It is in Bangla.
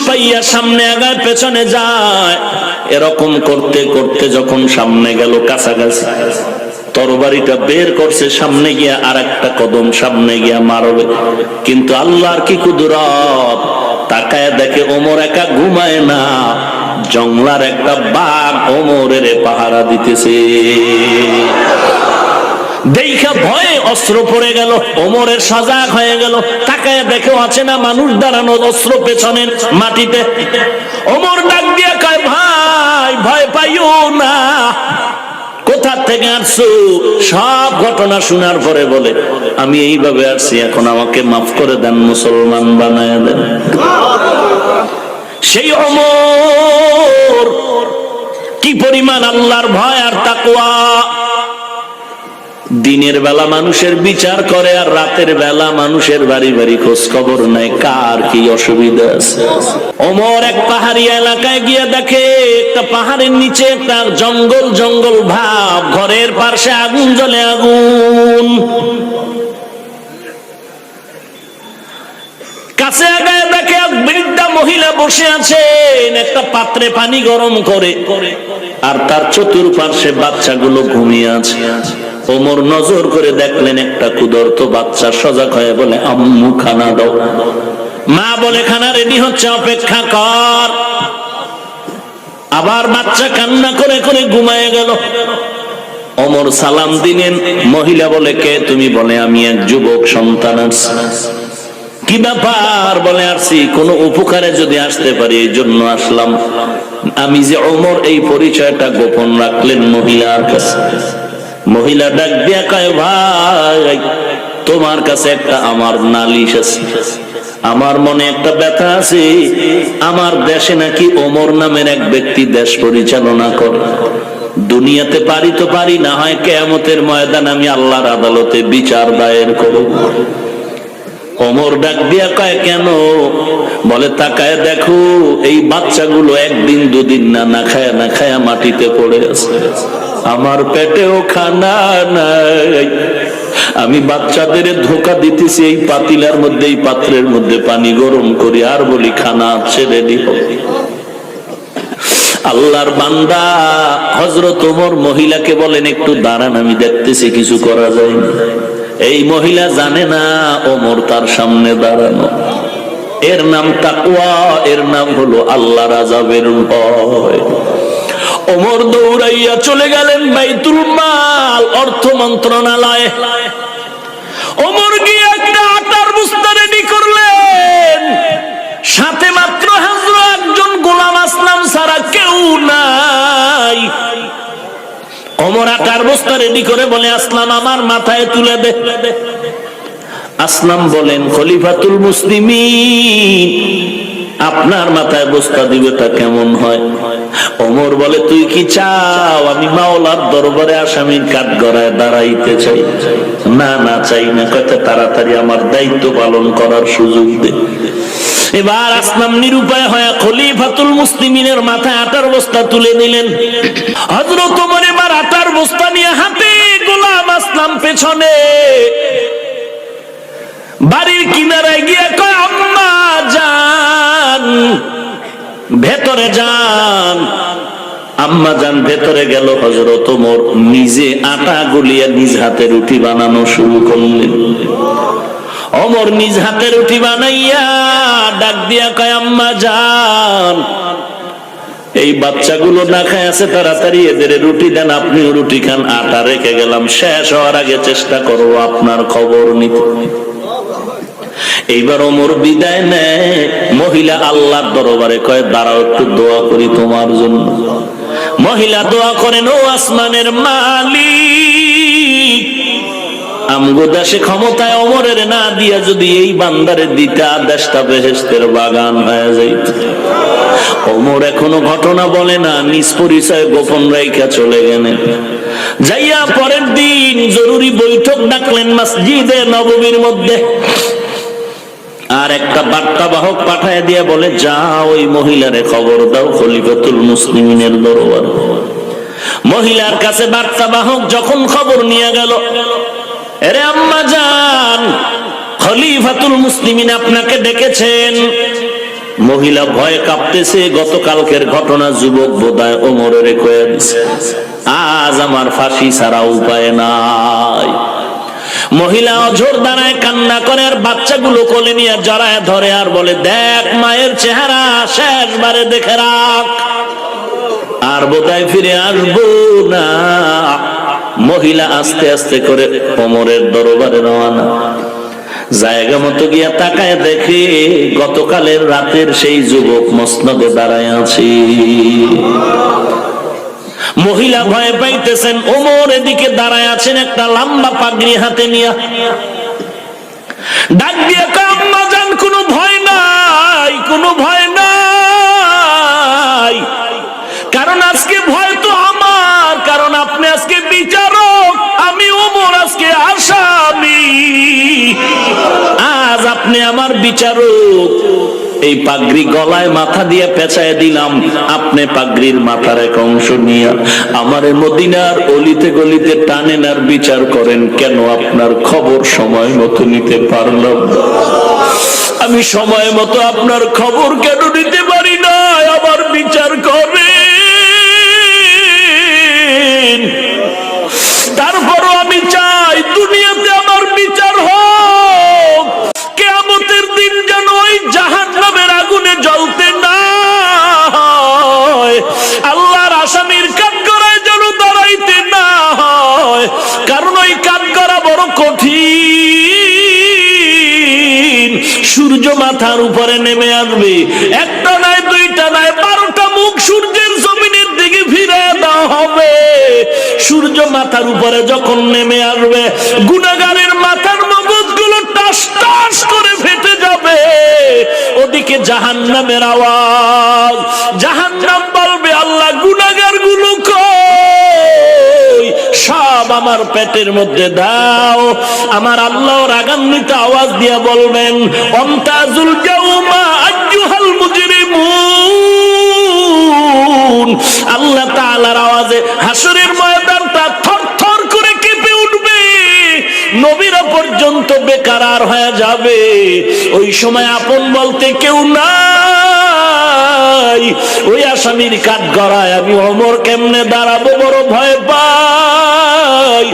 পাইয়া সামনে আগায় পেছনে যায়। এরকম করতে করতে যখন সামনে গেল, কাছাকাছি, তরবারিটা বের করছে, সামনে গিয়া আর একটা কদম সামনে গিয়া মারবে। কিন্তু আল্লাহর কি কুদরত, তাকায় দেখে ওমর একা ঘুমায় না, জংলার একটা বাঘ ওমরের পাহারা দিতেছে। দেখা ভয়ে অস্ত্র পড়ে গেল, ওমরের সজাগ হয়ে গেল, তাকায় দেখে আছে না মানুষ দাঁড়ানো, অস্ত্র পেছনের মাটিতে। ওমর ডাক দিয়ে কয়, ভাই ভয় পাইও না, কোথা থেকে আসছো? সব ঘটনা শোনার পরে বলে, আমি এইভাবে আসছি, এখন আমাকে মাফ করে দেন, মুসলমান বানায় দেন। সেই ওমর কি পরিমাণ আল্লাহর ভয় আর তাকওয়া! দিনের বেলা মানুষের বিচার করে, আর রাতের বেলা মানুষের বাড়ি বাড়ি খোঁজ খবর নেয় কার কি অসুবিধা আছে। ওমর এক পাহাড়ি এলাকায় গিয়ে দেখে একটা পাহাড়ের নিচে একটা জঙ্গল জঙ্গল ভাব, ঘরের পাশে আগুন জ্বলে, আগুন। কাছে আগায় দেখে এক বৃদ্ধা মহিলা বসে আছেন, একটা পাত্রে পানি গরম করে, আর তার চতুর্পার্শ্বে বাচ্চাগুলো ঘুমিয়ে আছে। ওমর নজর করে দেখলেন একটা ক্ষুধার্ত বাচ্চা, সজাগ হয়ে বলে, আম্মু খানা দাও। মা বলে, খানা রেডি হচ্ছে, অপেক্ষা কর। আবার বাচ্চা কান্না করে করে ঘুমায় গেল। ওমর সালাম দিলেন, মহিলা বলে, কে তুমি? বলে, আমি এক যুবক সন্তান আছি। কি ব্যাপার? বলে, আসছি কোনো উপকারে যদি আসতে পারি এই জন্য আসলাম। আমি যে ওমর, এই পরিচয়টা গোপন রাখলেন মহিলার কাছে। মহিলা ডাক দিয়া কয়, ভাই তোমার কাছে একটা আমার নালিশ আছে, আমার মনে একটা ব্যথা আছে। আমার দেশে নাকি ওমর নামের এক ব্যক্তি দেশ পরিচালনা করে। দুনিয়াতে পারি তো পারি, না হয় কিয়ামতের ময়দান আমি আল্লাহর আদালতে বিচার দায়ের করব। ওমর ডাক দিয়া কয়, কেন? বলে, তাকায় দেখো এই বাচ্চাগুলো একদিন দুদিন না খায়া না খায়া মাটিতে পড়ে আছে, আমার পেটেও খানা নাই। আমি বাচ্চাদের ধোকা দিতেছি, এই পাতিলার মধ্যে, এই পাত্রের মধ্যে পানি গরম করি, আর বলি খানা আছে রেডি হবে। আল্লাহর বান্দা হযরত ওমর মহিলাকে বলেন, একটু দাঁড়ান, আমি দেখতেছি কিছু করা যায় না। এই মহিলা জানে না ওমর তার সামনে দাঁড়ানো। এর নাম তাকওয়া, এর নাম হলো আল্লাহর আযাবের ভয়। ওমর দৌড়াইয়া চলে গেলেন বাইতুল মাল, অর্থ মন্ত্রণালয়ে। ওমর গিয়ে একটা আটার বস্তা রেডি করলেন, সাথে মাত্র হযরত একজন গোলাম আসলাম ছাড়া কেউ নাই। ওমর আটার বস্তা রেডি করে বলে, আসলাম আমার মাথায় তুলে দে। আসলাম বলেন, খলিফাতুল মুসলিমিন, আপনার মাথায় বস্তা দিবে তা কেমন হয়? ওমর বলে, তুই কি চাও আমি মাওলার দরবারে আসামির কাঠগড়ায় দাঁড়াইতে চাই? না না, চাই না। কত তাড়াতাড়ি আমার দায়িত্ব পালন করার সুযোগ দে। এবার আসলাম নিরুপায় হয়ে খলিফাতুল মুসলিমিনের মাথায় আটার বস্তা তুলে দিলেন। হযরত ওমর এবার আটার বস্তা নিয়ে হাতে, গোলাম আসলাম পেছনে। বাড়ির কিনারায় গিয়ে কয়, আম্মা যান ভেতরে যান। আম্মা যান ভেতরে গেল। হযরত ওমর নিজে আটা গুলিয়ে নিজ হাতে রুটি বানানো শুরু করলেন। ওমর নিজ হাতে রুটি বানাইয়া ডাক দিয়া কয়, আম্মা যান, এই বাচ্চাগুলো না খায় আছে, তাড়াতাড়ি এদের রুটি দেন, আপনিও রুটি খান। আটা রেখে গেলাম, শেষ হওয়ার আগে চেষ্টা করবো আপনার খবর নিতে। এইবার ওমর বিদায় নেয়। মহিলা আল্লাহর দরবারে কয়, দাঁড়াও একটু দোয়া করি তোমার জন্য। মহিলা দোয়া করেন, ও আসমানের মালিক, আমগো দেশে ক্ষমতায় ওমরের না দিয়া যদি এই বান্দারে দিতা, দেশটা বেহেশতের বাগান হয়ে যাইত। ওমর এখনো ঘটনা বলে না, নিজ পরিচয় গোপন রাইখা চলে গেলেন। যাইয়া পরের দিন জরুরি বৈঠক ডাকলেন মসজিদে নববীর মধ্যে। আর একটা বার্তা বাহক পাঠায় দিয়ে বলে, যাও ওই মহিলারে খবর দাও খলিফাতুল মুসলিমিনের দরবার। মহিলার কাছে বার্তা বাহক যখন খবর নিয়ে গেল, আরে আম্মা জান, খলিফাতুল মুসলিমিন আপনাকে ডেকেছেন। মহিলা ভয়ে কাঁপতেছে, গতকালকের ঘটনা যুবক বোধহয় ওমরের কয়ে দিছে, আজ আমার ফাঁসি ছাড়া উপায় নাই। মহিলা অঝোর দাঁড়ায় কান্না করে, আর বাচ্চাগুলো কোলে নিয়ে জড়ায় ধরে আর বলে, দেখ মায়ের চেহারা শেষবারে দেখে রাখ, আর বোধহয় ফিরে আসবো না। মহিলা আস্তে আস্তে করে ওমরের দরবারে রওনা। জায়গা মতো গিয়া তাকায় দেখে গতকালের রাতের সেই যুবক মসনদে দাঁড়ায় আছে। মহিলা ভয় পাইতেছেন, ওমর এদিকে দাঁড়ায় আছেন একটা লম্বা পাগড়ি হাতে নিয়া। ডাক দিয়ে আম্মা জান, কোনো ভয় নাই, কোনো ভয় নাই, কারণ আজকে ভয় তো আমার, কারণ আপনি আজকে বিচারক, আমি ওমর আজকে আসামি, আজ আপনি আমার বিচারক। এই পাগড়ি গলায় মাথা দিয়ে পেঁচায় দিলাম, আপনি পাগড়ির মাথার এক অংশ নিয়ে আমারে মদিনার অলিতে গলিতে টানেন আর বিচার করেন। কেন? আপনার খবর সময় মতো নিতে পারলাম না। আমি সময় মতো আপনার খবর কেন নিতে পারি না? আমার বিচার করেন। তারপরও আমি চাই দুনিয়াতে আমার বিচার হোক, কিয়ামতের দিন যেন ওই জাহান্নামের আগুনে জ্বলতে না হয়, আল্লাহর আসামির কাঠগড়ায় যেন দাঁড়াইতে না হয়, কারণ ওই কাঠগড়া বড় কঠিন। সূর্য মাথার উপরে নেমে আসবে, একটা নয়, দুইটা নয়, 12টা মুখ সূর্যের জমিনের দিকে ফিরে দেওয়া হবে। সূর্য মাথার উপরে যখন নেমে আসবে, গুনাহগারের মাথার মগজগুলো টাস টাস করে ফেটে যাবে। ওদিকে জাহান্নামের আওয়াজ, জাহান্নাম বলবে, আল্লাহ গুনাহগার গুলো কই? সব আমার পেটের মধ্যে দাও। আমার আল্লাহ রাগান্বিত আওয়াজ দিয়া বলবেন, অন্তাজুল ইয়াউমা আইয়ুহাল মুজরিমুন। আল্লাহ তাআলার আওয়াজে হাসরের ময়দানটা থরথর করে কেঁপে উঠবে, নবীরা পর্যন্ত বেকারার হয়ে যাবে। ওই সময় আপন বলতে কেউ নাই। ওই আসামির কাঠগড়ায় আমি ওমর কেমনে দাঁড়াবো, বড় ভয় পাই।